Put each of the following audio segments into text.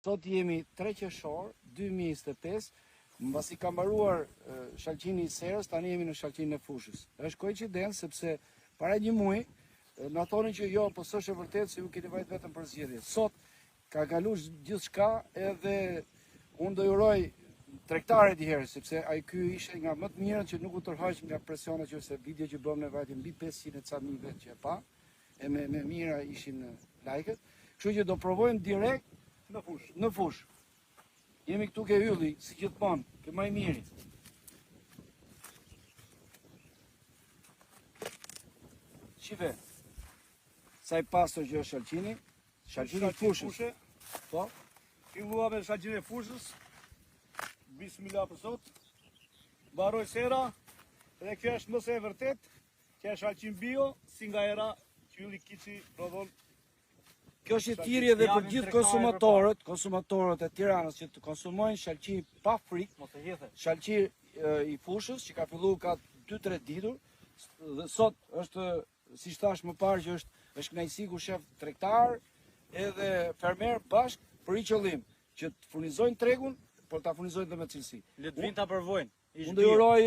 Sot jemi 3 qershor 2025, mbasi ka mbaruar shkallqini i Serës, tani jemi në shkallqinin e Fushës. Është koincidencë sepse para një muaji na thonin që jo, po s'është e vërtetë se ju keni vajt vetëm për zgjedhje. Sot ka kaluar gjithçka edhe unë do ju uroj tregtarët i herë, sepse ai ky ishte nga më të mirët që nuk u tërhoq nga presionet që se video që bëm ne vajti mbi 500 ca mijë vet që e pa, e me mira ishin like-et. Kështu që do provojmë direkt në fush. Jemi këtu ke ylli, si gjithmonë, ke më i miri. Shive, sa i pastër që është shkallqini, shkallqini i fushës. Po? Fillua me shkallqinin e fushës, bismillah për sot, mbaroj sera, dhe kjo është mëse e vërtet, kjo është shkallqin bio, si nga era që ylli Kiçi prodhon. Kjo është e thirrje edhe për gjithë konsumatorët e Tiranës që të konsumojnë shkallqi pa frikë, shkallqi i fushës që ka filluar ka 2-3 ditur. Dhe sot është, siç thash më parë, që është kënaqësi ku shef tregtar edhe fermer bashk për një qëllim, që të furnizojnë tregun, por ta furnizojnë dhe me cilësi. Le të vinë ta provojnë. Unë do ju uroj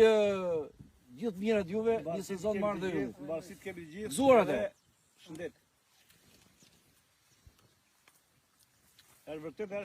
gjithë mirat juve, një sezon marrë dhe ju. Mbasi të kemi gjithë. Gëzuar atë. Shëndet. Është vërtet është